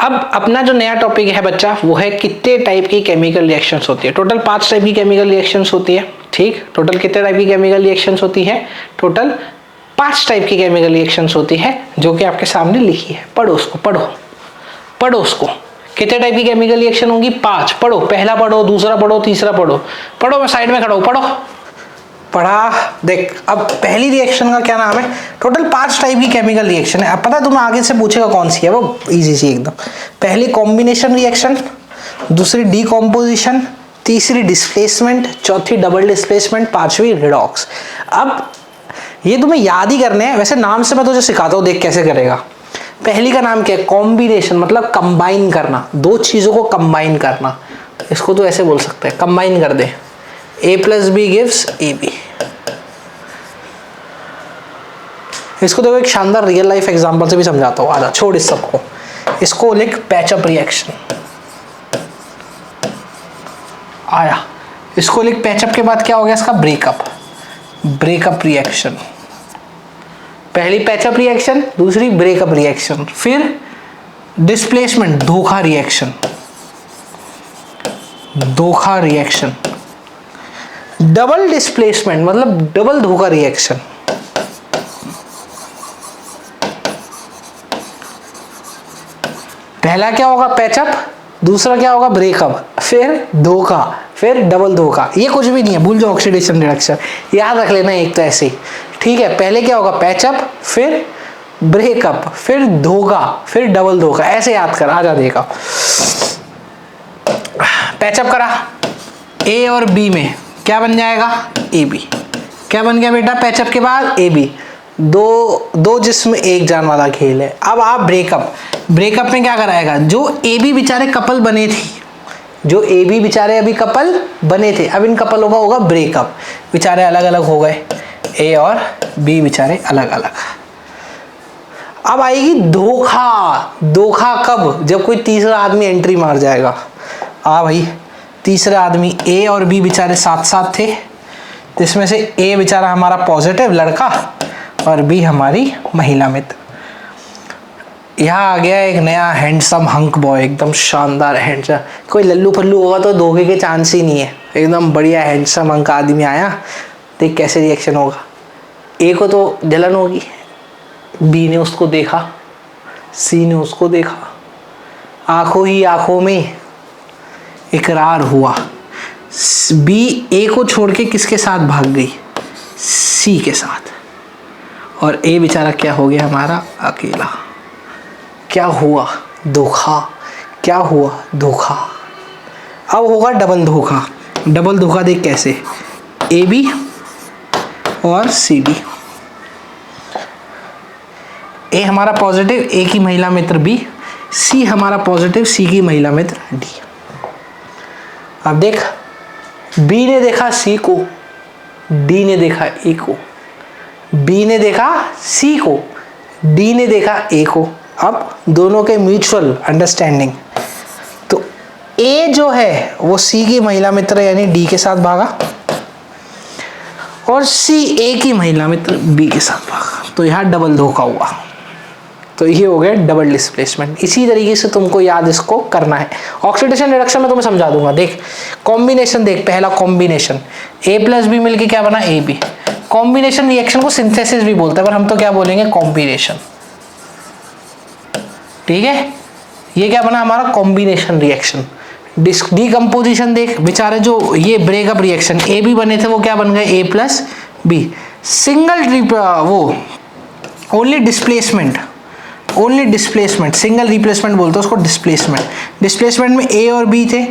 अब अपना जो नया टॉपिक है बच्चा वो है कितने टाइप की केमिकल रिएक्शंस होती है। टोटल 5 टाइप की केमिकल रिएक्शंस होती है। ठीक, टोटल कितने टाइप की केमिकल रिएक्शंस होती है? टोटल 5 टाइप की केमिकल रिएक्शंस होती है, जो कि आपके सामने लिखी है। पढ़ो उसको, पढ़ो उसको। कितने टाइप की केमिकल रिएक्शन होंगी? 5। पढ़ो, पहला पढ़ो, दूसरा पढ़ो, तीसरा पढ़ो। पढ़ो, मैं साइड में खड़ा हूं, पढ़ो। पढ़ा। देख, अब पहली रिएक्शन का क्या नाम है? टोटल 5 टाइप की केमिकल रिएक्शन है। अब पता है तुम्हें आगे से पूछेगा कौन सी है, वो इजी सी एकदम। पहली कॉम्बिनेशन रिएक्शन, दूसरी डीकॉम्पोजिशन, तीसरी डिस्प्लेसमेंट, चौथी डबल डिस्प्लेसमेंट, पांचवी रिडॉक्स। अब ये तुम्हें याद ही करने हैं, वैसे नाम से मैं तुझे सिखाता हूं, देख कैसे करेगा। पहली का नाम क्या है? कॉम्बिनेशन, मतलब कंबाइन करना, दो चीजों को कंबाइन करना। इसको तो ऐसे बोल सकते हैं, कंबाइन कर दे। A + B gives AB। इसको देखो एक शानदार रियल लाइफ एग्जांपल से भी समझाता हूँ। आजा छोड़ इस सबको, इसको लिख पैचअप रिएक्शन। आया, इसको लिख पैचअप के बाद क्या हो गया इसका? Breakup reaction. पहली पैचअप रिएक्शन, दूसरी ब्रेकअप रिएक्शन, फिर डिस्प्लेसमेंट, धोखा रिएक्शन, डबल डिस्प्लेसमेंट मतलब डबल धोखा रिएक्शन, पहला क्या होगा? पैचअप, दूसरा क्या होगा? ब्रेकअप, फिर धोखा, फिर डबल धोखा। ये कुछ भी नहीं है, भूल जाओ ऑक्सीडेशन रिडक्शन, याद रख लेना एक तो ऐसे ही। ठीक है, पहले क्या होगा? पैचअप, फिर ब्रेकअप, फिर धोखा, फिर डबल धोखा, ऐसे याद कर। आजा देखा, पैचअप करा, ए और बी में क्या बन जाएगा? AB। क्या बन गया बेटा पैचअप के बाद? AB। दो जिस्म एक जान वाला खेल है। अब आप ब्रेकअप में क्या कराएगा? जो AB बेचारे कपल बने थे, जो AB बेचारे अभी कपल बने थे, अब इन कपलों का होगा ब्रेकअप। बेचारे अलग अलग हो गए, A और B बेचारे अलग अलग। अब आएगी धोखा कब? जब कोई तीसरा आदमी एंट्री मार जाएगा। भाई, तीसरा आदमी, A और B बेचारे साथ साथ थे, जिसमें से A बेचारा हमारा पॉजिटिव लड़का और B हमारी महिला मित्र। यहाँ आ गया एक नया हैंडसम हंक बॉय, एकदम शानदार हैंडसम। कोई लल्लू फल्लू होगा तो धोखे के चांस ही नहीं है। एकदम बढ़िया हैंडसम हंक आदमी आया, देख कैसे रिएक्शन होगा। A को तो जलन होगी, B ने उसको देखा, C ने उसको देखा, आंखों ही आंखों में इकरार हुआ। B A को छोड़ के किसके साथ भाग गई? C के साथ। और A बेचारा क्या हो गया? हमारा अकेला। क्या हुआ? धोखा। क्या हुआ? धोखा। अब होगा डबल धोखा। देख कैसे? AB और CD। A हमारा पॉजिटिव, A की महिला मित्र B, C हमारा पॉजिटिव, C की महिला मित्र D। अब देख, B ने देखा C को, D ने देखा A को, B ने देखा C को, D ने देखा A को। अब दोनों के म्यूचुअल अंडरस्टैंडिंग, तो A जो है वो C की महिला मित्र यानी D के साथ भागा, और C A की महिला मित्र B के साथ भागा। तो यहाँ डबल धोखा हुआ। तो ये हो गया डबल डिस्प्लेसमेंट। इसी तरीके से तुमको याद इसको करना है। ऑक्सीडेशन रिडक्शन में तुम्हें समझा दूंगा। देख कॉम्बिनेशन, देख पहला कॉम्बिनेशन, A + B मिलके क्या बना? AB। कॉम्बिनेशन रिएक्शन को सिंथेसिस भी बोलते हैं, पर हम तो क्या बोलेंगे? कॉम्बिनेशन। ठीक है, ये क्या बना हमारा? Combination reaction. डीकंपोजिशन देख, बेचारे जो ये ब्रेकअप रिएक्शन AB बने थे वो क्या बन गए? A + B। वो ओनली डिस्प्लेसमेंट, सिंगल रिप्लेसमेंट बोलते हैं उसको, डिस्प्लेसमेंट में A और B थे,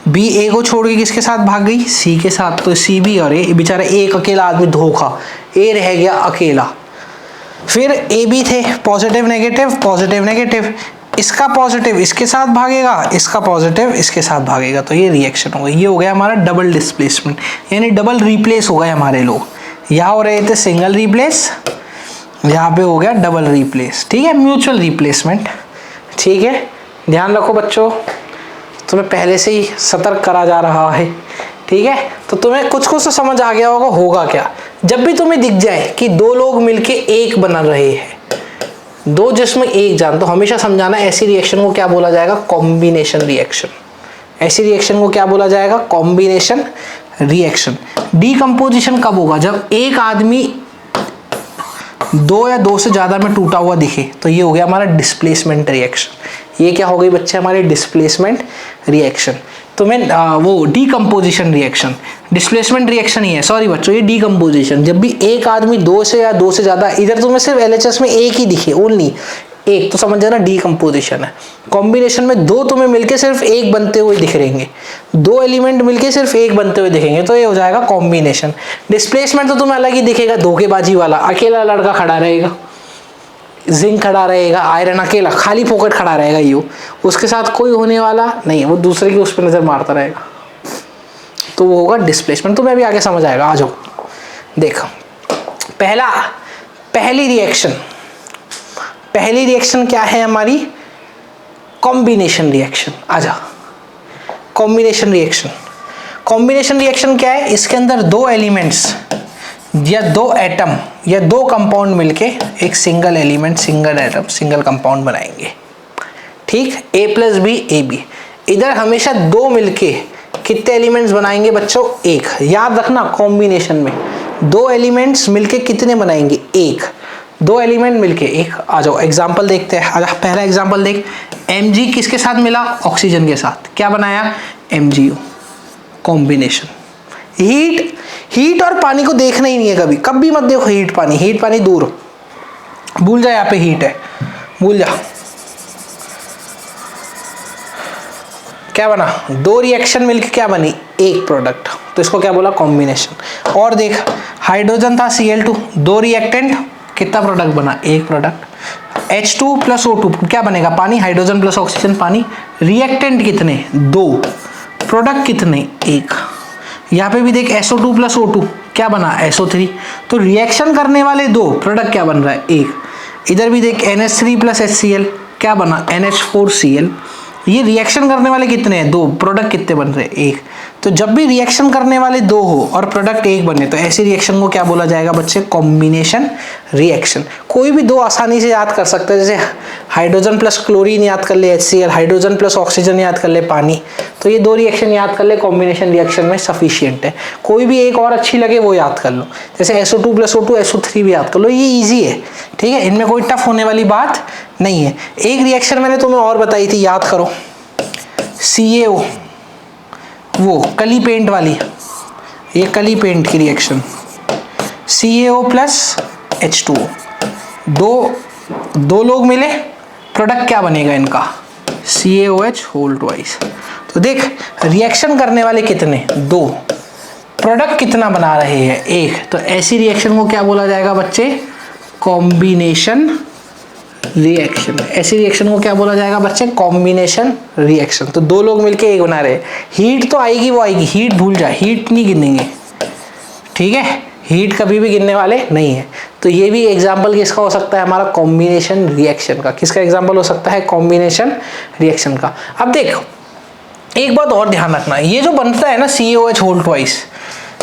B A को छोड़ के किसके साथ भाग गई? C के साथ। तो CB और A, बेचारा एक अकेला आदमी धोखा, A रह गया अकेला। फिर AB थे, पॉजिटिव नेगेटिव, इसका पॉजिटिव इसके साथ भागेगा, इसका पॉजिटिव इसके साथ भागेगा। तो ये रिएक्शन होगा। ये हो गया हमारा डबल डिस्प्लेसमेंट, यानी डबल रिप्लेस हो गए हमारे लोग। यहाँ हो रहे थे सिंगल रिप्लेस, यहाँ पे हो गया डबल रिप्लेस। ठीक है, म्यूचुअल रिप्लेसमेंट। ठीक है, ध्यान रखो बच्चों, तुम्हें पहले से ही सतर्क करा जा रहा है। ठीक है, तो तुम्हें कुछ तो समझ आ गया होगा क्या। जब भी तुम्हें दिख जाए कि दो लोग मिलके एक बना रहे हैं, दो जिस्म एक जान, तो हमेशा समझाना ऐसी रिएक्शन को क्या बोला जाएगा, कॉम्बिनेशन रिएक्शन। ऐसी रिएक्शन को क्या बोला जाएगा, कॉम्बिनेशन रिएक्शन। डीकंपोजिशन कब होगा, जब एक आदमी दो या दो से ज्यादा में टूटा हुआ दिखे, तो ये हो गया हमारा डिस्प्लेसमेंट रिएक्शन। ये क्या हो गई बच्चे, हमारे डिस्प्लेसमेंट रिएक्शन। तो मैं वो डीकंपोजिशन रिएक्शन, डिस्प्लेसमेंट रिएक्शन ही है, सॉरी बच्चों, ये डीकंपोजिशन। जब भी एक आदमी दो से या दो से ज्यादा, इधर तुम्हें सिर्फ एलएचएस में एक ही दिखे, ओनली एक, तो समझ जाना डीकंपोजिशन है। कॉम्बिनेशन में दो तुम्हें मिलके सिर्फ एक बनते हुए दिख रहेंगे, दो एलिमेंट मिलके सिर्फ एक बनते हुए दिखेंगे, तो ये हो जाएगा कॉम्बिनेशन। डिस्प्लेसमेंट तो तुम्हें अलग ही दिखेगा, धोखेबाजी वाला, अकेला लड़का खड़ा रहेगा, जिंक खड़ा रहेगा, आयरन अकेला खाली पॉकेट खड़ा रहेगा, ये उसके साथ कोई होने वाला नहीं, वो दूसरे की उस पर नजर मारता रहेगा, तो वो होगा डिस्प्लेसमेंट। तुम्हें भी आगे समझ आएगा। आ जाओ देखो, पहली रिएक्शन क्या है हमारी, कॉम्बिनेशन रिएक्शन। आजा, कॉम्बिनेशन रिएक्शन क्या है, इसके अंदर दो एलिमेंट्स या दो एटम या दो कंपाउंड मिलके एक single element, single atom, single compound बनाएंगे। ठीक, A plus B A B. इधर हमेशा दो मिलके कितने एलिमेंट्स बनाएंगे बच्चों, एक। याद रखना, कॉम्बिनेशन में दो एलिमेंट्स मिलके कितने बनाएंगे, एक। दो एलिमेंट मिलके एक। आ जाओ एग्जांपल देखते हैं। आजा, पहला एग्जांपल देख, Mg किसके साथ मिला, ऑक्सीजन के साथ, क्या बनाया, MgO, कॉम्बिनेशन। हीट और पानी को देखना ही नहीं है कभी, कभी मत देखो हीट पानी दूर, भूल जा, यहाँ पे हीट है, भूल जा। क्या बना, दो रिएक्शन मिलके क्या बनी, एक प्रोडक्ट, तो इसको क्या बोला, कॉम्बिनेशन। और देख, हाइड्रोजन था Cl2, दो रिएक्टेंट, कितना प्रोडक्ट बना, एक प्रोडक्ट। H2 प्लस O2 क्या बनेगा, पानी, हाइड्रोजन प्लस ऑक्सीजन पानी। रिएक्टेंट कितने, दो, प्रोडक्ट कितने, एक। यहाँ पे भी देख, SO2 प्लस O2 क्या बना, SO3, तो रिएक्शन करने वाले दो, प्रोडक्ट क्या बन रहा है, एक। इधर भी देख, NH3 प्लस HCl क्या बना, NH4Cl। ये रिएक्शन करने वाले कितने हैं, दो, प्रोडक्ट कितने बन रहे हैं, एक। तो जब भी रिएक्शन करने वाले दो हो और प्रोडक्ट एक बने, तो ऐसी रिएक्शन को क्या बोला जाएगा बच्चे, कॉम्बिनेशन रिएक्शन। कोई भी दो आसानी से याद कर सकते हैं, जैसे हाइड्रोजन प्लस क्लोरीन याद कर ले HCl, हाइड्रोजन प्लस ऑक्सीजन याद कर ले पानी, तो ये दो रिएक्शन याद कर ले, कॉम्बिनेशन रिएक्शन में सफिशियंट है। कोई भी एक और अच्छी लगे वो याद कर लो, जैसे SO2 प्लस O2 SO3 भी याद कर लो, ये ईजी है। ठीक है, इनमें कोई टफ होने वाली बात नहीं है। एक रिएक्शन मैंने तुम्हें और बताई थी, याद करो, CaO, वो कली पेंट वाली, ये कली पेंट की रिएक्शन, CaO प्लस H2O, दो लोग मिले, प्रोडक्ट क्या बनेगा इनका, CaOH होल ट्वाइस। तो देख, रिएक्शन करने वाले कितने, दो, प्रोडक्ट कितना बना रहे हैं, एक। तो ऐसी रिएक्शन को क्या बोला जाएगा बच्चे, कॉम्बिनेशन रिएक्शन। ऐसी रिएक्शन को क्या बोला जाएगा बच्चे, कॉम्बिनेशन रिएक्शन। तो दो लोग मिलके एक बना रहे हैं। हीट तो आएगी, वो आएगी, हीट भूल जाए, हीट नहीं गिनेंगे, ठीक है, हीट कभी भी गिनने वाले नहीं है। तो ये भी एग्जाम्पल किसका हो सकता है, हमारा कॉम्बिनेशन रिएक्शन का। किसका एग्जाम्पल हो सकता है, कॉम्बिनेशन रिएक्शन का। अब देखो, एक बात और ध्यान रखना, ये जो बनता है ना CaOH whole twice,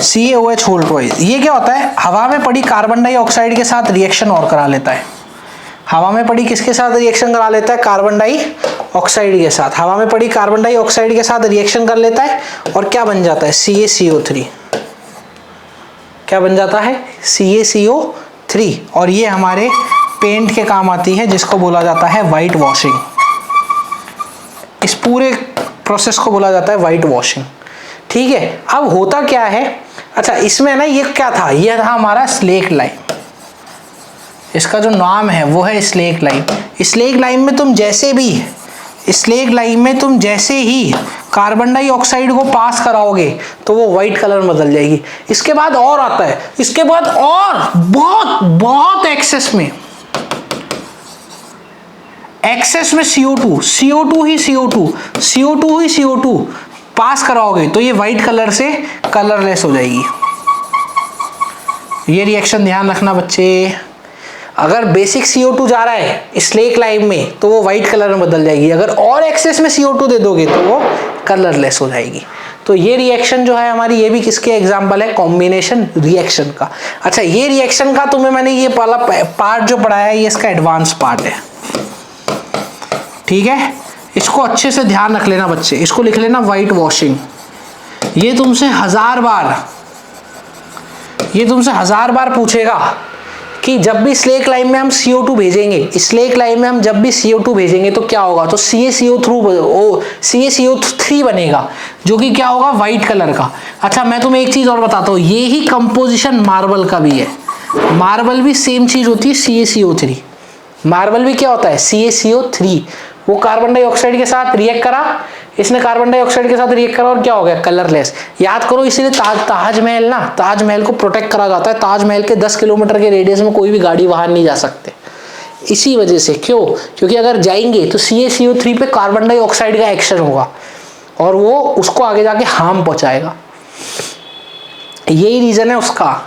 CaOH whole twice, ये क्या होता है, हवा में पड़ी कार्बन डाइऑक्साइड के साथ रिएक्शन और करा लेता है। हवा में पड़ी किसके साथ रिएक्शन करा लेता है, कार्बन डाइऑक्साइड के साथ। हवा में पड़ी कार्बन डाइऑक्साइड के साथ रिएक्शन कर लेता है और क्या बन जाता है, CaCO3। क्या बन जाता है, CaCO3। और ये हमारे पेंट के काम आती है, जिसको बोला जाता है वाइट वॉशिंग। इस पूरे प्रोसेस को बोला जाता है वाइट वॉशिंग। ठीक है, अब होता क्या है, अच्छा इसमें ना ये क्या था, ये था हमारा स्लेक लाइम। इसका जो नाम है वो है स्लेक लाइम। स्लेक लाइम में तुम जैसे ही कार्बन डाइऑक्साइड को पास कराओगे तो वो व्हाइट कलर में बदल जाएगी। इसके बाद और आता है, इसके बाद और बहुत एक्सेस में CO2 पास कराओगे तो ये व्हाइट कलर से कलरलेस हो जाएगी। ये रिएक्शन ध्यान रखना बच्चे। अगर बेसिक CO2 जा रहा है स्लेक लाइम में तो वो व्हाइट कलर में बदल जाएगी। अगर और एक्सेस में CO2 दे दोगे तो वो कलरलेस हो जाएगी। तो ये रिएक्शन जो है हमारी, ये भी किसके एग्जाम्पल है, कॉम्बिनेशन रिएक्शन का। अच्छा, ये रिएक्शन का तुम्हें मैंने ये वाला पार्ट जो पढ़ाया है, ये इसका एडवांस पार्ट है, ठीक है। इसको अच्छे से ध्यान रख लेना बच्चे, इसको लिख लेना व्हाइट वॉशिंग। ये तुमसे 1000 बार पूछेगा कि जब भी स्लेक लाइन में हम CO2 भेजेंगे, स्लेक लाइन में हम जब भी CO2 भेजेंगे तो क्या होगा, तो CaCO3 बनेगा, जो कि क्या होगा, व्हाइट कलर का। अच्छा, मैं तुम्हें एक चीज और बताता हूँ, ये ही कंपोजिशन मार्बल का भी है। मार्बल भी सेम चीज होती है, CaCO3। मार्बल भी क्या होता है, CaCO3। वो कार्बन डाइऑक्साइड के साथ रिएक्ट करा, इसने कार्बन डाइऑक्साइड के साथ रिएक्ट करा और क्या हो गया, कलरलेस। याद करो, इसीलिए ताजमहल ना, ताजमहल को प्रोटेक्ट करा जाता है। ताजमहल के 10 किलोमीटर के रेडियस में कोई भी गाड़ी बाहर नहीं जा सकते, इसी वजह से। क्यों? क्योंकि अगर जाएंगे तो CaCO3 पे कार्बन डाइऑक्साइड का एक्शन होगा और वो उसको आगे जाके हार्म पहुंचाएगा, यही रीजन है उसका,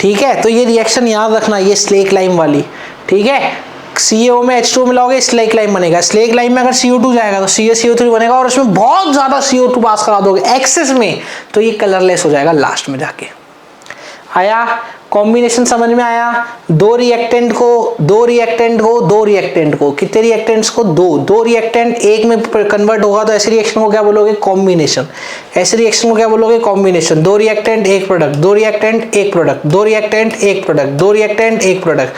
ठीक है। तो ये रिएक्शन याद रखना, ये स्लेक लाइम वाली, ठीक है। CaO में H2 मिलाओगे, स्लेक लाइम बनेगा। स्लेक लाइम में अगर CO2 जाएगा तो CaCO3 बनेगा, और उसमें बहुत ज्यादा CO2 पास करा दोगे एक्सेस में, तो ये कलरलेस हो जाएगा लास्ट में जाके। आया कॉम्बिनेशन समझ में आया? दो रिएक्टेंट को कितने रिएक्टेंट्स को, दो रिएक्टेंट एक में कन्वर्ट होगा तो ऐसे रिएक्शन को क्या बोलोगे, कॉम्बिनेशन। ऐसे रिएक्शन को क्या बोलोगे, कॉम्बिनेशन। दो रिएक्टेंट एक प्रोडक्ट, दो रिएक्टेंट एक प्रोडक्ट, दो रिएक्टेंट एक प्रोडक्ट, दो रिएक्टेंट एक प्रोडक्ट,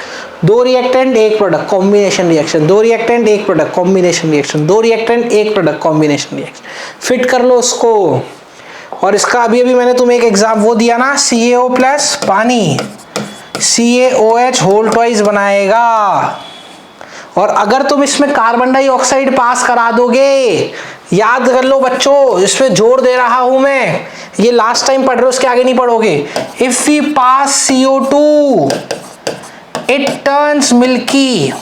दो रिएक्टेंट एक प्रोडक्ट, कॉम्बिनेशन रिएक्शन। दो रिएक्टेंट एक प्रोडक्ट, कॉम्बिनेशन रिएक्शन। दो रिएक्टेंट एक प्रोडक्ट, कॉम्बिनेशन रिएक्शन। फिट कर लो उसको। और इसका अभी मैंने तुम्हें एक एग्जाम वो दिया ना, CaO प्लस पानी, CaOH होल ट्वाइस बनाएगा। और अगर तुम इसमें कार्बन डाइऑक्साइड पास करा दोगे, याद कर लो बच्चों, इसमें जोर दे रहा हूं मैं, ये लास्ट टाइम पढ़ रहे हो, उसके आगे नहीं पढ़ोगे। If we pass CO2 it turns milky.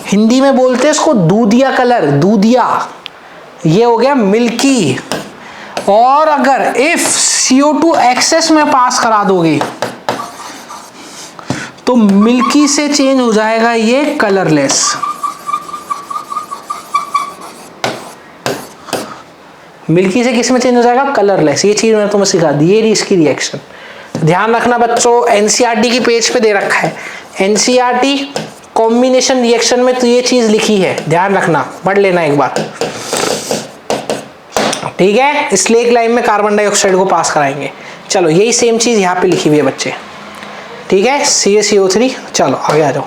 Hindi में बोलते हैं इसको दूधिया कलर, दूधिया, ये हो गया मिल्की। और अगर इफ CO2 एक्सेस में पास करा दोगे तो मिल्की से चेंज हो जाएगा ये कलरलेस। मिल्की से किस में चेंज हो जाएगा, कलरलेस। ये चीज मैंने तुम्हें सिखा दी, ये इसकी रिएक्शन। ध्यान रखना बच्चों, NCERT की पेज पे दे रखा है, NCERT कॉम्बिनेशन रिएक्शन में तो ये चीज लिखी है, ध्यान रखना, पढ़ लेना एक बार, ठीक है। स्लेक लाइन में कार्बन डाइऑक्साइड को पास कराएंगे। चलो, यही सेम चीज यहाँ पे लिखी हुई है बच्चे, ठीक है, CaCO3। चलो आगे आ जाओ।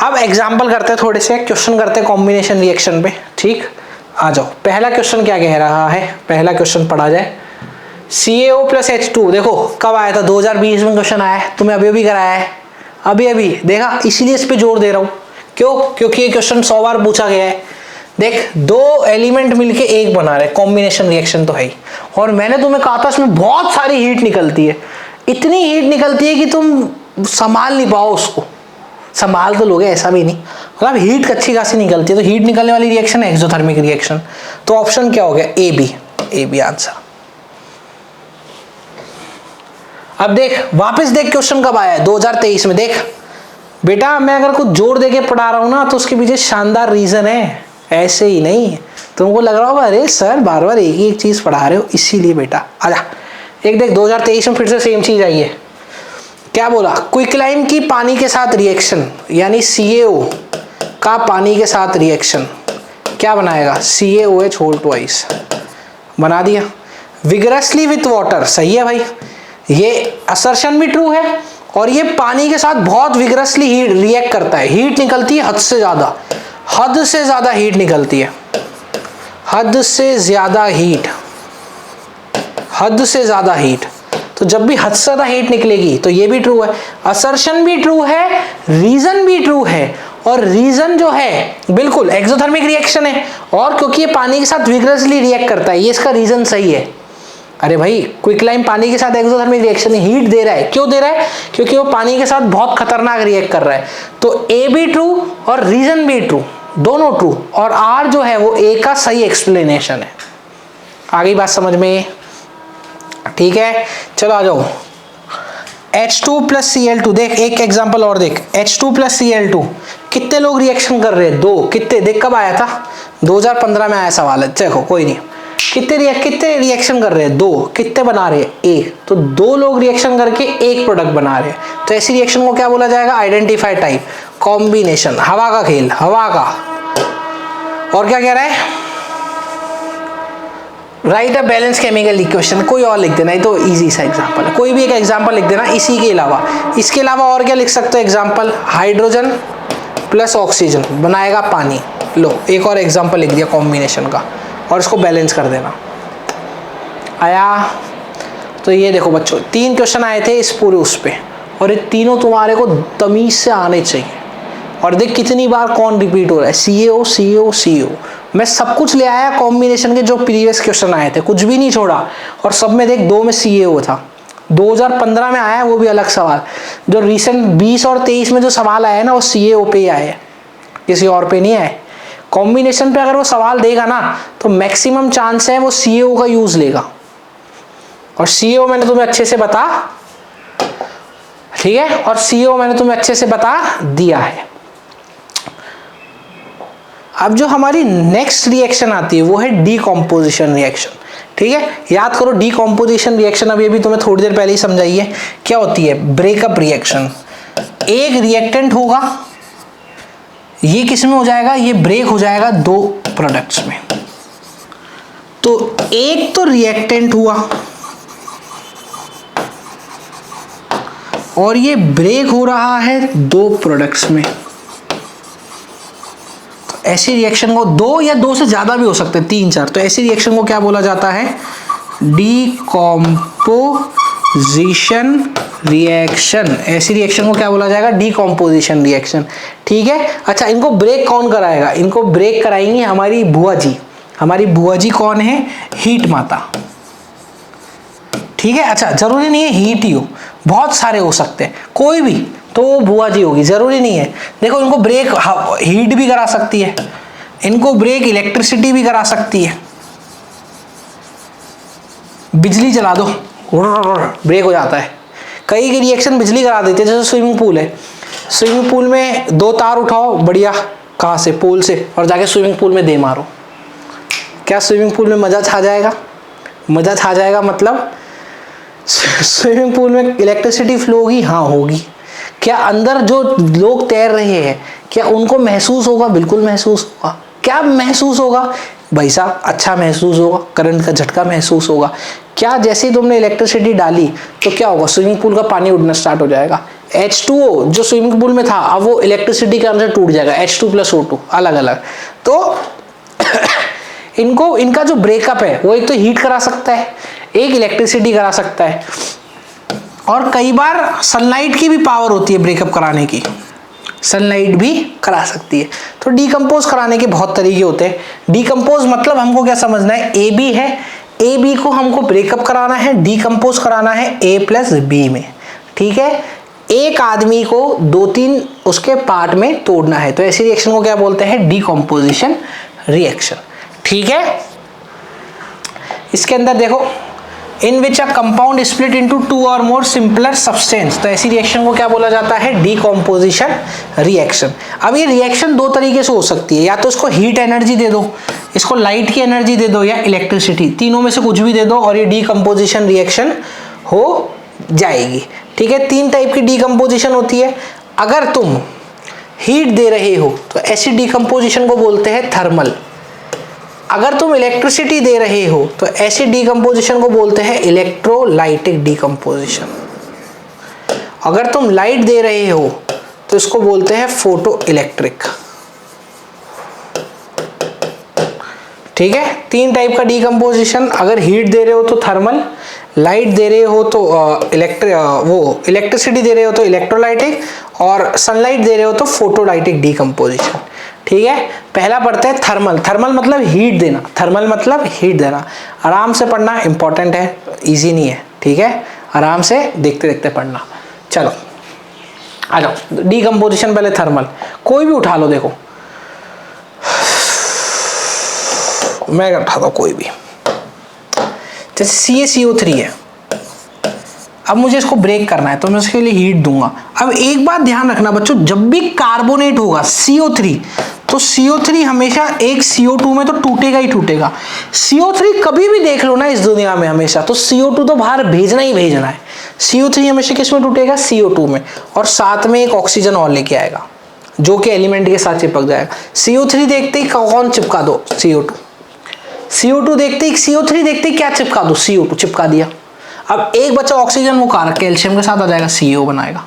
अब एग्जाम्पल करते हैं, थोड़े से क्वेश्चन करते हैं कॉम्बिनेशन रिएक्शन पे, ठीक। आ जाओ, पहला क्वेश्चन क्या कह रहा है, पहला क्वेश्चन पढ़ा जाए। CaO प्लस H2, देखो कब आया था, 2020 में क्वेश्चन आया है, तुम्हें अभी कराया है, अभी देखा, इसीलिए इस पे जोर दे रहा हूं। क्यों? क्योंकि ये क्वेश्चन 100 बार पूछा गया है। देख, दो एलिमेंट मिलके एक बना रहे, कॉम्बिनेशन रिएक्शन तो है ही। और मैंने तुम्हें कहा था इसमें बहुत सारी हीट निकलती है, इतनी हीट निकलती है कि तुम संभाल नहीं पाओ उसको। संभाल तो लोगे, ऐसा भी नहीं, मतलब हीट अच्छी खासी निकलती है। तो हीट निकलने वाली रिएक्शन है एक्सोथर्मिक रिएक्शन। तो ऑप्शन क्या हो गया, ए बी आंसर। अब देख, वापस देख क्वेश्चन कब आया है, 2023 में। देख बेटा, मैं अगर कुछ जोर देके पढ़ा रहा हूं ना तो उसके पीछे शानदार रीजन है, ऐसे ही नहीं। तुमको लग रहा होगा अरे सर बार बार एक ही एक चीज पढ़ा रहे हो, इसीलिए बेटा। आजा, एक देख, 2023 में फिर से सेम चीज आई है। क्या बोला, क्विकलाइम की पानी के साथ रिएक्शन, यानी CaO का पानी के साथ रिएक्शन क्या बनाएगा, CaOH होल ट्वाइस बना दिया। विगरसली विथ वाटर, सही है भाई, ये असर्शन भी ट्रू है। और ये पानी के साथ बहुत विगरसली रिएक्ट करता है, हीट निकलती है हद से ज्यादा, हद से ज्यादा हीट निकलती है, हद से ज्यादा हीट, हद से ज्यादा हीट। तो जब भी हद से ज्यादा हीट निकलेगी तो ये भी ट्रू है, असर्शन भी ट्रू है, रीजन भी ट्रू है। और रीजन जो है बिल्कुल एक्सोथर्मिक रिएक्शन है, और क्योंकि ये पानी के साथ विगरसली रिएक्ट करता है, ये इसका रीजन सही है। अरे भाई, क्विकलाइम पानी के साथ एक्सोथर्मिक रिएक्शन हीट दे रहा है, क्यों दे रहा है, क्योंकि वो पानी के साथ बहुत खतरनाक रिएक्ट कर रहा है। तो ए भी ट्रू और रीजन भी ट्रू, दोनों ट्रू। और आर जो है वो ए का सही एक्सप्लेनेशन है। आगे बात समझ में, ठीक है। चलो आ जाओ, H2 प्लस Cl2, देख एक एग्जांपल और देख, H2 प्लस Cl2 कितने लोग रिएक्शन कर रहे हैं? 2। कितने? देख कब आया था? 2015 में आया सवाल है, देखो कोई नहीं। कितने रिएक्शन कर रहे हैं? 2। कितने बना रहे हैं? 1। तो 2 लोग रिएक्शन करके एक प्रोडक्ट बना रहे हैं, तो ऐसी रिएक्शन को क्या बोला जाएगा? आइडेंटिफाई टाइप, कॉम्बिनेशन, हवा का खेल, हवा का। और क्या कह रहा है? Right a balance chemical equation, कोई और लिख देना, ये तो इजी सा एग्जांपल है, कोई भी एक एग्जांपल लिख देना इसी के अलावा। इसके अलावा और क्या लिख सकते हो एग्जांपल? हाइड्रोजन प्लस ऑक्सीजन बनाएगा पानी। लो एक और एग्जांपल लिख दिया कॉम्बिनेशन का, और इसको बैलेंस कर देना। आया? तो ये देखो बच्चों, 3 क्वेश्चन आए थे इस पूरे उस पे, और ये तीनों तुम्हारे को तमीज से आने चाहिए। और देख कितनी बार कौन रिपीट हो रहा है, CaO CaO CaO। मैं सब कुछ ले आया कॉम्बिनेशन के जो प्रीवियस क्वेश्चन आए थे, कुछ भी नहीं छोड़ा, और सब में देख 2 में CaO था। 2015 में आया वो भी अलग सवाल, जो रिसेंट 20 और 23 में जो सवाल आया है ना, वो CaO पे ही आए, किसी और पे नहीं आए। कॉम्बिनेशन पे अगर वो सवाल देगा ना, तो मैक्सिमम चांस है वो CaO का यूज लेगा, और CaO मैंने तुम्हें अच्छे से बता, ठीक है, और CaO मैंने तुम्हें अच्छे से बता दिया है। अब जो हमारी नेक्स्ट रिएक्शन आती है वो है डीकॉम्पोजिशन रिएक्शन, ठीक है। याद करो डीकॉम्पोजिशन रिएक्शन अभी अभी तुम्हें थोड़ी देर पहले ही समझाई है, क्या होती है? Breakup reaction. एक रिएक्टेंट होगा, ये किस में हो जाएगा? ये ब्रेक हो जाएगा 2 प्रोडक्ट्स में। तो एक तो रिएक्टेंट हुआ और ये ब्रेक हो रहा है 2 प्रोडक्ट्स में। ऐसी रिएक्शन को 2 या 2 से ज्यादा भी हो सकते हैं, 3 4, तो ऐसी रिएक्शन को क्या बोला जाता है? Decomposition reaction. ऐसी रिएक्शन को क्या बोला जाएगा? डीकॉम्पोजिशन रिएक्शन, ठीक है। अच्छा, इनको ब्रेक कौन कराएगा? इनको ब्रेक कराएंगे हमारी बुआ जी। हमारी बुआ जी कौन है? हीट माता, ठीक है। अच्छा, जरूरी नहीं है हीट ही हो, बहुत सारे हो सकते हैं, कोई भी, तो बुआ जी होगी, जरूरी नहीं है। देखो इनको ब्रेक हीट भी करा सकती है, इनको ब्रेक इलेक्ट्रिसिटी भी करा सकती है। बिजली चला दो, ब्रेक हो जाता है। कई की रिएक्शन बिजली करा देती है, जैसे स्विमिंग पूल है, स्विमिंग पूल में 2 तार उठाओ बढ़िया, कहाँ से? पोल से, और जाके स्विमिंग पूल में दे मारो, क्या स्विमिंग पूल में मजा छा जाएगा? मजा छा जाएगा मतलब स्विमिंग पूल में इलेक्ट्रिसिटी फ्लो होगी? हाँ होगी। क्या अंदर जो लोग तैर रहे हैं क्या उनको महसूस होगा? बिल्कुल महसूस होगा। क्या महसूस होगा भाई साहब? अच्छा महसूस होगा, करंट का झटका महसूस होगा। क्या जैसे ही तुमने इलेक्ट्रिसिटी डाली तो क्या होगा? स्विमिंग पूल का पानी उड़ना स्टार्ट हो जाएगा। H2O जो स्विमिंग पूल में था, अब वो इलेक्ट्रिसिटी के अंदर टूट जाएगा, H2 + O2 अलग अलग। तो इनको, इनका जो ब्रेकअप है वो एक तो हीट करा सकता है, एक इलेक्ट्रिसिटी करा सकता है, और कई बार सनलाइट की भी पावर होती है ब्रेकअप कराने की, सनलाइट भी करा सकती है। तो डीकंपोज कराने के बहुत तरीके होते हैं। डीकंपोज मतलब हमको क्या समझना है? AB है, AB को हमको ब्रेकअप कराना है, डीकंपोज कराना है A + B में, ठीक है। एक आदमी को 2-3 उसके पार्ट में तोड़ना है, तो ऐसी रिएक्शन को क्या बोलते हैं? डीकंपोजिशन रिएक्शन, ठीक है। इसके अंदर देखो, इन विच अ कंपाउंड स्प्लिट इनटू 2 और मोर सिंपलर सब्सटेंस, तो ऐसी रिएक्शन को क्या बोला जाता है? Decomposition reaction. अब ये रिएक्शन 2 तरीके से हो सकती है, या तो इसको हीट एनर्जी दे दो, इसको लाइट की एनर्जी दे दो, या इलेक्ट्रिसिटी, तीनों में से कुछ भी दे दो और ये डीकंपोजिशन रिएक्शन हो जाएगी, ठीक है। 3 टाइप की डीकंपोजिशन होती है। अगर तुम हीट दे रहे हो तो ऐसी डीकंपोजिशन को बोलते हैं थर्मल। अगर तुम इलेक्ट्रिसिटी दे रहे हो तो ऐसी डीकंपोजिशन को बोलते हैं इलेक्ट्रोलाइटिक डीकंपोजिशन। अगर तुम लाइट दे रहे हो तो इसको बोलते हैं फोटो इलेक्ट्रिक, ठीक है। 3 टाइप का डीकंपोजिशन, अगर हीट दे रहे हो तो थर्मल, लाइट दे रहे हो तो इलेक्ट्रिसिटी दे रहे हो तो इलेक्ट्रोलाइटिक, और सनलाइट दे रहे हो तो फोटोलाइटिक डीकंपोजिशन, ठीक है। पहला पढ़ते हैं थर्मल। थर्मल मतलब हीट देना, थर्मल मतलब हीट देना। आराम से पढ़ना, इंपॉर्टेंट है, इजी नहीं है, ठीक है। आराम से देखते देखते पढ़ना। चलो आ जाओ, डीकंपोजिशन पहले थर्मल, कोई भी उठा लो, देखो मैं उठाता हूं कोई भी, जैसे CaCO3 है। अब मुझे इसको ब्रेक करना है तो मैं इसके लिए हीट दूंगा। अब एक बात ध्यान रखना बच्चों, जब भी कार्बोनेट होगा CO3, तो CO3 हमेशा एक CO2 में तो टूटेगा ही टूटेगा। CO3 कभी भी देख लो ना इस दुनिया में हमेशा, तो CO2 तो बाहर भेजना ही भेजना है। CO3 हमेशा किस में टूटेगा? CO2 में, और साथ में एक ऑक्सीजन और लेके आएगा जो कि एलिमेंट के साथ चिपक जाएगा। CO3 देखते ही कौन चिपका दो? CO2। CO2 देखते ही, CO3 देखते ही क्या चिपका दो? CO2 चिपका दिया। अब एक बचा ऑक्सीजन, वो कारक कैल्शियम के साथ आ जाएगा, CO बनाएगा,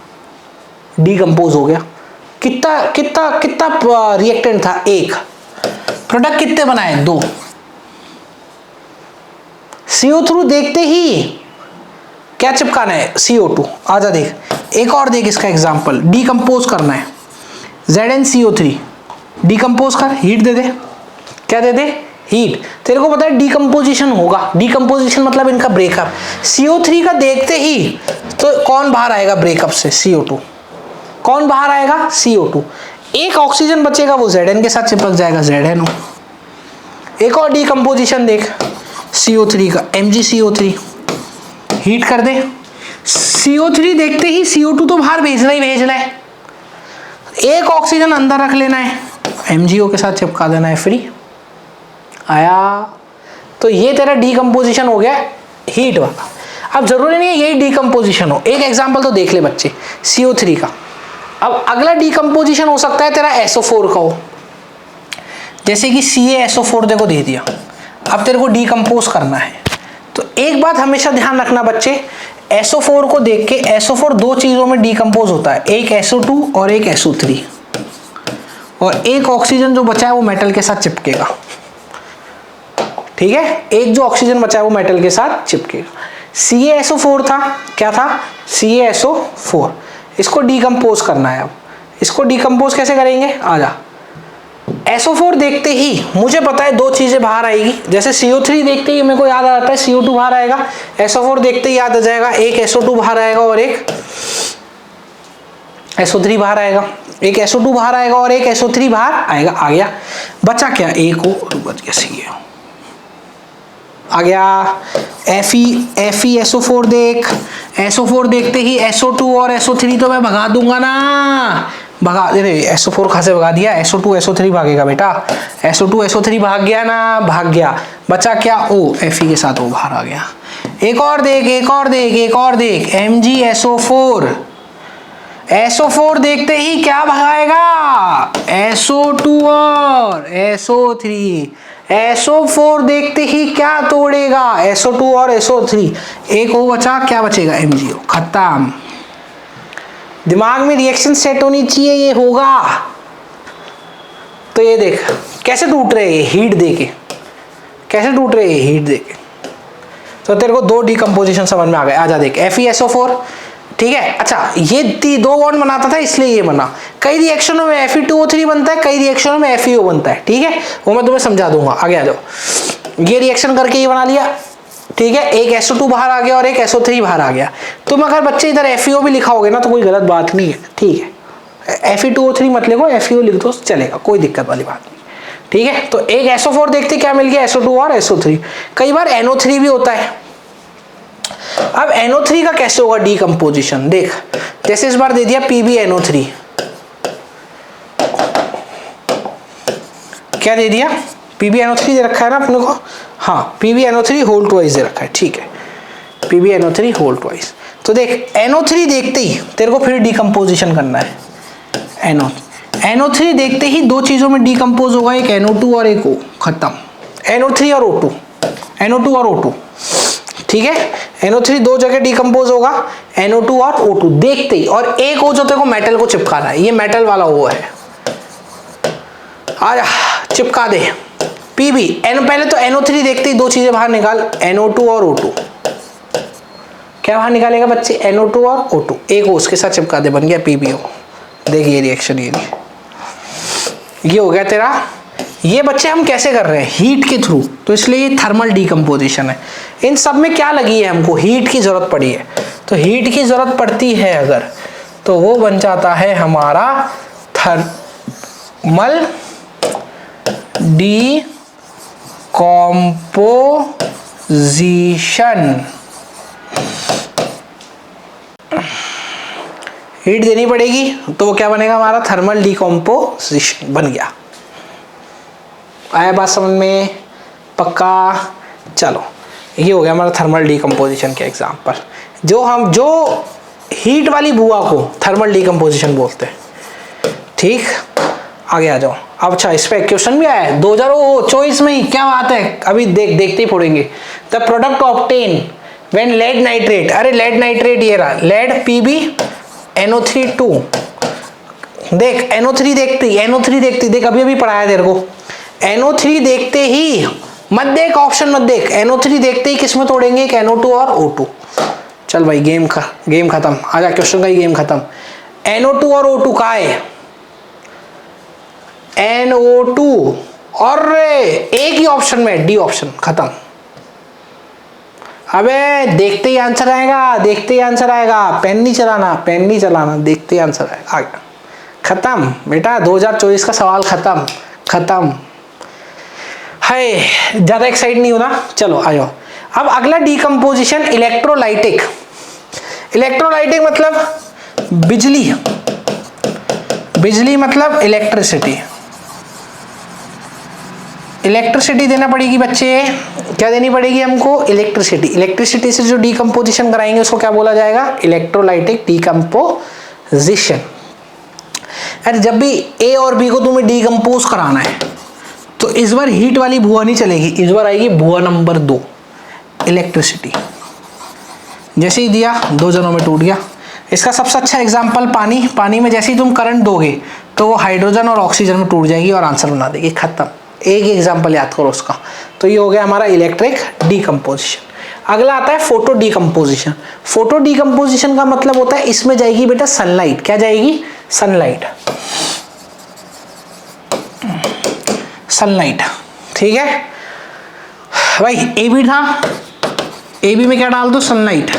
डीकंपोज हो गया। कितना कितना कितना रिएक्टेंट था? एक। प्रोडक्ट कितने बनाए? 2। CO3 देखते ही क्या चिपकाना है? CO2। आजा देख, एक और देख इसका एग्जांपल, डीकंपोज करना है। ZnCO3 डीकंपोज कर, हीट दे दे। क्या दे दे? हीट। तेरे को पता है डीकंपोजिशन होगा, डीकंपोजिशन मतलब इनका ब्रेकअप। CO3 का देखते ही तो कौन बाहर आएगा ब्रेकअप से? CO2। कौन बाहर आएगा? CO2। एक ऑक्सीजन बचेगा, वो Zn के साथ चिपक जाएगा, ZnO। एक और डीकंपोजिशन देख CO3 का, MgCO3, हीट कर दे। CO3 देखते ही CO2 तो बाहर भेजना ही भेजना है, एक ऑक्सीजन अंदर रख लेना है, MgO के साथ चिपका देना है, फ्री। आया? तो ये तेरा डीकंपोजिशन हो गया हीट वाला। अब जरूरी नहीं है यही डीकंपोजिशन हो, एक एग्जांपल तो देख ले बच्चे CO3 का। अब अगला डीकंपोजिशन हो सकता है तेरा SO4 का हो, जैसे कि CaSO4 देखो दे दिया। अब तेरे को डीकंपोज करना है, तो एक बात हमेशा ध्यान रखना बच्चे, SO4 को देख के, SO4 दो चीजों में डीकंपोज होता है, एक SO2 और एक SO3, और एक ऑक्सीजन जो बचा है वो मेटल के साथ चिपकेगा। ठीक है, एक जो ऑक्सीजन बचा है वो मेटल के साथ चिपकेगा। CaSO4 था, क्या था? CaSO4। इसको डीकंपोज करना है। अब इसको डीकंपोज कैसे करेंगे? आजा। SO4 देखते ही मुझे पता है दो चीजें बाहर आएगी, जैसे CO3 देखते ही मेरे को याद आ जाता है CO2 बाहर आएगा, SO4 देखते ही याद आ जाएगा एक SO2 बाहर आएगा और एक SO3 बाहर आएगा, एक SO2 बाहर आएगा और एक SO3 बाहर आएगा। आ गया, बचा क्या? एक हो, बच गया CA आ गया। FeSO4 देख, SO4 देखते ही SO2 और SO3 तो मैं भगा दूंगा ना, भगा दे। SO4 कहाँ से भगा दिया? SO2 SO3 भागेगा बेटा, SO2 SO3 भाग गया ना, भाग गया। बचा क्या? O, Fe के साथ O बाहर आ गया। एक और देख, एक और देख, एक और देख, MgSO4। SO4 देखते ही क्या भगाएगा? SO2 और SO3। SO4 देखते ही क्या तोड़ेगा? SO2 और SO3। एक O बचा, क्या बचेगा? MgO। खत्म। दिमाग में रिएक्शन सेट होनी चाहिए, ये होगा। तो ये देख कैसे टूट रहे हैं, हीट देके कैसे टूट रहे हैं, हीट देके। तो तेरे को दो डीकंपोजिशन समझ में आ गए। आजा देख, FeSO4, ठीक है। अच्छा, ये दो बॉन्ड बनाता था इसलिए ये बना। कई रिएक्शनों में Fe2O3 बनता है, कई रिएक्शनों में FeO बनता है, ठीक है, वो मैं तुम्हें समझा दूंगा। आगे आ जाओ। ये रिएक्शन करके ये बना लिया, ठीक है, एक SO2 बाहर आ गया और एक SO3 बाहर आ गया। तुम अगर बच्चे इधर FeO भी लिखाओगे ना तो कोई गलत बात नहीं है, ठीक है। Fe2O3 मत लिखो, FeO लिख दो, चलेगा, कोई दिक्कत वाली बात नहीं, ठीक है। तो एक SO4 देखते क्या मिल गया? SO2 और SO3। कई बार NO3 भी होता है। अब NO3 का कैसे होगा डीकंपोजिशन? देख, जैसे इस बार दे दिया PbNO3, क्या दे दिया? PbNO3 दे रखा है ना अपने को, हाँ, PbNO3 होल ट्वाइस दे रखा है, ठीक है, PbNO3 होल ट्वाइस। तो देख, NO3 देखते ही तेरे को फिर डीकंपोजिशन करना है। NO3 देखते ही दो चीजों में डीकंपोज होगा, एक NO2 और एक O, खत्म। NO3 और O2, NO2 और O2, ठीक है। NO3 दो जगह डीकंपोज होगा, NO2 और O2 देखते ही। और एक O जो तेरे को मेटल को चिपकाना है, ये मेटल वाला O है। आजा, चिपका दे Pb। पहले तो NO3 देखते ही दो चीजें बाहर निकाल, NO2 और O2। क्या बाहर निकालेगा बच्चे? NO2 और O2। एक O उसके साथ चिपका दे, बन गया PbO। देखिए रिएक्शन, ये हो गया तेरा। ये बच्चे हम कैसे कर रहे हैं? हीट के थ्रू, तो इसलिए ये थर्मल डीकंपोजिशन है। इन सब में क्या लगी है? हमको हीट की जरूरत पड़ी है। तो हीट की जरूरत पड़ती है अगर, तो वो बन जाता है हमारा थर्मल डीकंपोजिशन। हीट देनी पड़ेगी, तो वो क्या बनेगा हमारा थर्मल डिकम्पोजिशन बन गया। आया बात समझ में? पक्का? चलो ये हो गया हमारा थर्मल डिकम्पोजिशन के एग्जाम्पल। जो हीट वाली बुआ को थर्मल डिकम्पोजिशन बोलते हैं। ठीक, आगे आ जाओ। अब अच्छा, इस पे क्वेश्चन भी आया है 2024 में ही, क्या बात है, अभी देखते ही पढ़ेंगे। The product obtain when lead nitrate, अरे लेड नाइट्रेट ये रहा, लेड Pb NO3 2, देख NO3 देखती देख, अभी पढ़ाया तेरे को। NO3 देखते ही मत देख, ऑप्शन मत देख, NO3 देखते ही किसमें तोड़ेंगे? एक NO2 और O2। चल भाई गेम खत्म, आजा क्वेश्चन का ही गेम खत्म। NO2 और O2 कहाँ है? NO2 और एक ही ऑप्शन में, डी ऑप्शन, खत्म। अबे देखते ही आंसर आएगा, पेन नहीं चलाना, देखते ही आंसर आएगा। आ गया, खत्म बेटा, 2024 का सवाल खत्म है। ज्यादा एक्साइट नहीं होना, चलो आ जाओ। अब अगला डिकम्पोजिशन इलेक्ट्रोलाइटिक मतलब बिजली मतलब इलेक्ट्रिसिटी देना पड़ेगी बच्चे। क्या देनी पड़ेगी हमको? इलेक्ट्रिसिटी से जो डिकम्पोजिशन कराएंगे उसको क्या बोला जाएगा? Electrolytic decomposition. अरे जब भी ए और बी को तुम्हें डिकम्पोज कराना है तो इस बार हीट वाली बुआ नहीं चलेगी, इस बार आएगी बुआ नंबर 2, इलेक्ट्रिसिटी। जैसे ही दिया, 2 जनों में टूट गया। इसका सबसे अच्छा एग्जाम्पल पानी में जैसे ही तुम करंट दोगे तो वो हाइड्रोजन और ऑक्सीजन में टूट जाएगी और आंसर बना देगी, खत्म। एक एग्जाम्पल याद करो उसका। तो ये हो गया हमारा इलेक्ट्रिक डिकम्पोजिशन। अगला आता है फोटो डिकम्पोजिशन। फोटो डिकम्पोजिशन का मतलब होता है इसमें जाएगी बेटा सनलाइट। क्या जाएगी? सनलाइट। ठीक है भाई, ए बी था, ए बी में क्या डाल दो? सनलाइट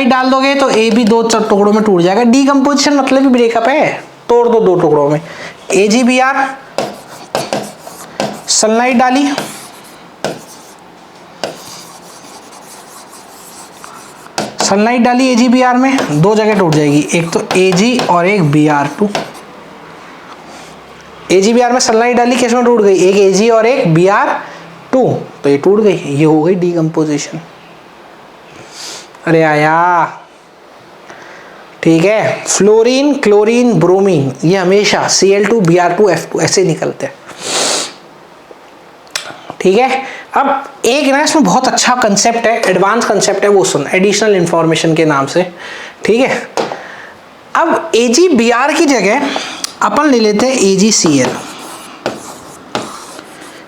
डाल दोगे तो ए बी 2 टुकड़ों में टूट जाएगा। डिकम्पोजिशन मतलब ही ब्रेकअप है, तोड़ दो 2 टुकड़ों में। AgBr, सनलाइट डाली, AgBr में, 2 जगह टूट जाएगी, एक तो Ag और एक Br2। AgBr में सनलाइट डाली, किस में टूट गई? एक Ag और एक Br2, तो ये टूट गई, ये हो गई डिकम्पोजिशन। अरे आया, ठीक है। फ्लोरीन, क्लोरीन, ब्रोमीन, ये हमेशा Cl2 Br2 F2 ऐसे निकलते हैं। ठीक है। अब एक ना इसमें बहुत अच्छा कंसेप्ट है, एडवांस कंसेप्ट है, वो सुन, एडिशनल इंफॉर्मेशन के नाम से। ठीक है। अब AgBr की जगह अपन ले लेते हैं AgCl,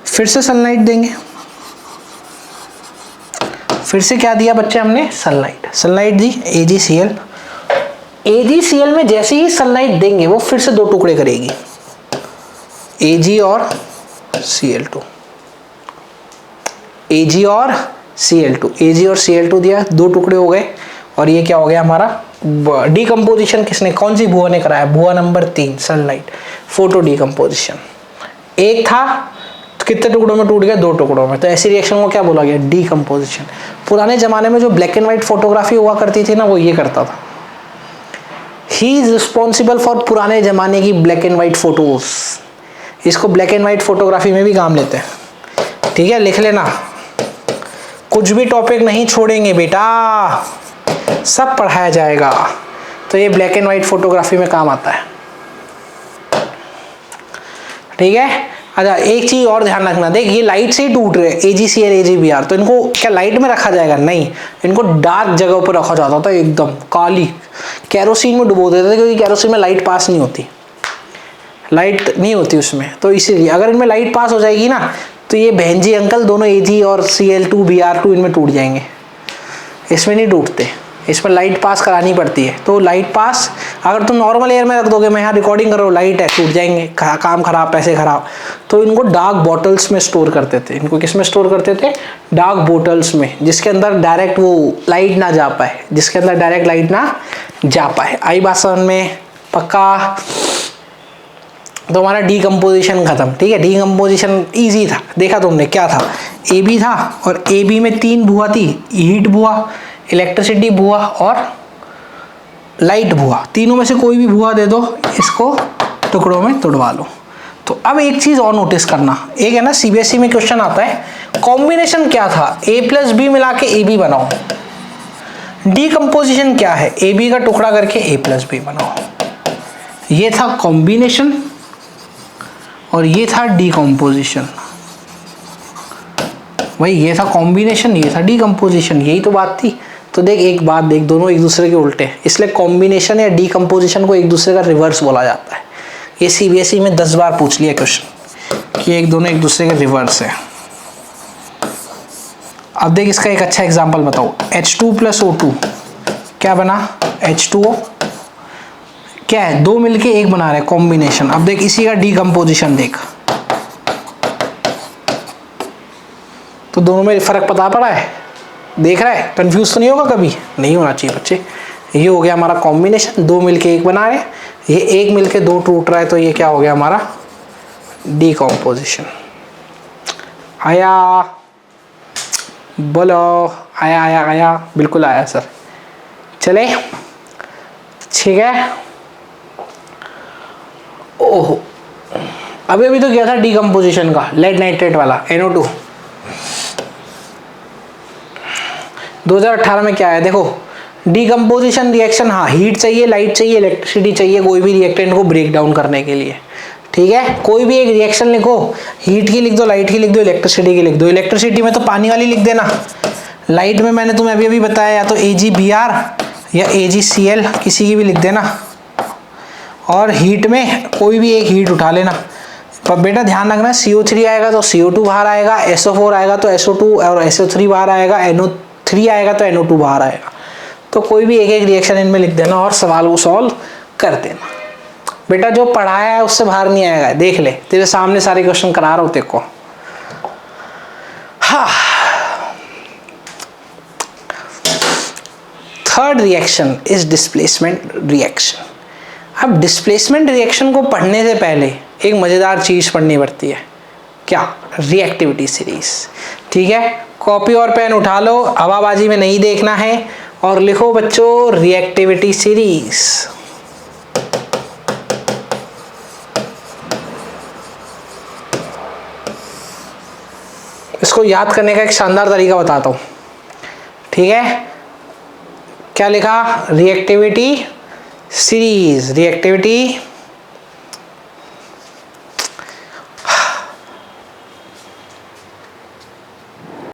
फिर से सनलाइट देंगे। फिर से क्या दिया बच्चे हमने? सनलाइट दी, AgCl में जैसे ही सनलाइट देंगे वो फिर से 2 टुकड़े करेगी, Ag और Cl2, Ag और Cl2 दिया, 2 टुकड़े हो गए। और ये क्या हो गया हमारा? डिकम्पोजिशन किसने, कौन सी बुआ ने कराया? बुआ नंबर 3, सनलाइट। फोटो डिकम्पोजिशन एक था तो कितने टुकड़ों में टूट गया? 2 टुकड़ों में। तो ऐसी रिएक्शन को क्या बोला गया? डिकम्पोजिशन। पुराने जमाने में जो ब्लैक एंड व्हाइट फोटोग्राफी हुआ करती थी ना, वो ये करता था। ही इज रिस्पॉन्सिबल फॉर पुराने जमाने की ब्लैक एंड व्हाइट फोटोज। इसको ब्लैक एंड व्हाइट फोटोग्राफी में भी काम लेते हैं। ठीक है, लिख लेना, कुछ भी टॉपिक नहीं छोड़ेंगे बेटा, सब पढ़ाया जाएगा। तो ये ब्लैक एंड व्हाइट फोटोग्राफी में काम आता है। ठीक है। अच्छा, एक चीज और ध्यान रखना, देख ये लाइट से ही टूट रहे AgCl AgBr, तो इनको क्या लाइट में रखा जाएगा? नहीं, इनको डार्क जगह पर रखा जाता था, एकदम काली, केरोसिन में डुबो देते थे, क्योंकि केरोसिन में लाइट पास नहीं होती, उसमें। तो इसीलिए अगर इनमें लाइट पास हो जाएगी ना तो ये बहनजी अंकल दोनों Ag और Cl2 Br2 इनमें टूट जाएंगे, इसमें नहीं टूटते, इसमें लाइट पास करानी पड़ती है। तो लाइट पास अगर तुम नॉर्मल एयर में रख दोगे, मैं यहाँ रिकॉर्डिंग कर रहा हूँ, लाइट है, टूट जाएंगे, काम खराब, पैसे खराब। तो इनको डार्क बॉटल्स में स्टोर करते थे। इनको किस में स्टोर करते थे? डार्क बॉटल्स में, जिसके अंदर डायरेक्ट वो लाइट ना जा पाए। आई बात समझ में? पक्का? तो हमारा डिकम्पोजिशन खत्म। ठीक है, डिकम्पोजिशन इजी था, देखा तुमने क्या था? AB था और AB में 3 बुआ थी, हीट बुआ, इलेक्ट्रिसिटी भुआ और लाइट भुआ, तीनों में से कोई भी भुआ दे दो, इसको टुकड़ों में तोड़वा लो। तो अब एक चीज और नोटिस करना, एक है ना सीबीएसई में क्वेश्चन आता है, कॉम्बिनेशन क्या था, ए प्लस बी मिला के ए बी बनाओ। डीकंपोजिशन क्या है, ए बी का टुकड़ा करके ए प्लस बी बनाओ। ये था कॉम्बिनेशन और ये था डीकंपोजिशन। भाई ये था कॉम्बिनेशन, ये था डीकंपोजिशन, यही तो बात थी। तो देख एक बात देख, दोनों एक दूसरे के उल्टे, इसलिए कॉम्बिनेशन या डीकंपोजिशन को एक दूसरे का रिवर्स बोला जाता है। ये सीबीएसई में 10 बार पूछ लिया क्वेश्चन कि एक दोनों एक दूसरे के रिवर्स है। अब देख इसका एक अच्छा एग्जांपल बताओ, H2 + O2 क्या बना, H2O क्या है, दो मिलके एक बना रहे, कॉम्बिनेशन। अब देख इसी का डीकंपोजिशन देख, तो दोनों में फर्क पता पड़ा है, देख रहा है, कंफ्यूज तो नहीं होगा, कभी नहीं होना चाहिए बच्चे। ये हो गया हमारा कॉम्बिनेशन, दो मिलके एक बना रहे, ये एक मिलके दो टूट रहा है, तो ये क्या हो गया हमारा डीकंपोजिशन। आया बोलो, आया आया आया, बिल्कुल आया सर। चले ठीक है। ओहो अभी अभी तो किया था डीकंपोजिशन का, लेड नाइट्रेट वाला NO2। 2018 में क्या आया देखो, डीकंपोजिशन रिएक्शन, हाँ हीट चाहिए, लाइट चाहिए, इलेक्ट्रिसिटी चाहिए कोई भी रिएक्टेंट को ब्रेक डाउन करने के लिए। ठीक है, कोई भी एक रिएक्शन लिखो, हीट की लिख दो, लाइट की लिख दो, इलेक्ट्रिसिटी की लिख दो। इलेक्ट्रिसिटी में तो पानी वाली लिख देना, लाइट में मैंने तुम्हें अभी अभी बताया, या तो AgBr या AgCl किसी की भी लिख देना, और हीट में कोई भी एक हीट उठा लेना। पर बेटा ध्यान रखना, CO3 आएगा तो CO2 बाहर आएगा, SO4 आएगा तो SO2 और SO3 बाहर आएगा, NO3 आएगा तो NO2 बाहर आएगा। तो कोई भी एक एक रिएक्शन इनमें लिख देना और सवाल वो सॉल्व कर देना। बेटा जो पढ़ाया है उससे बाहर नहीं आएगा, देख ले तेरे सामने सारे क्वेश्चन करा रहा हूं तेरे को। हाँ, third reaction is displacement reaction. अब डिस्प्लेसमेंट रिएक्शन को पढ़ने से पहले एक मजेदार चीज पढ़नी पड़ती है, क्या, रिएक्टिविटी सीरीज। ठीक है, कॉपी और पेन उठा लो, हवाबाजी में नहीं देखना है, और लिखो बच्चों रिएक्टिविटी सीरीज। इसको याद करने का एक शानदार तरीका बताता हूं। ठीक है, क्या लिखा, रिएक्टिविटी सीरीज, रिएक्टिविटी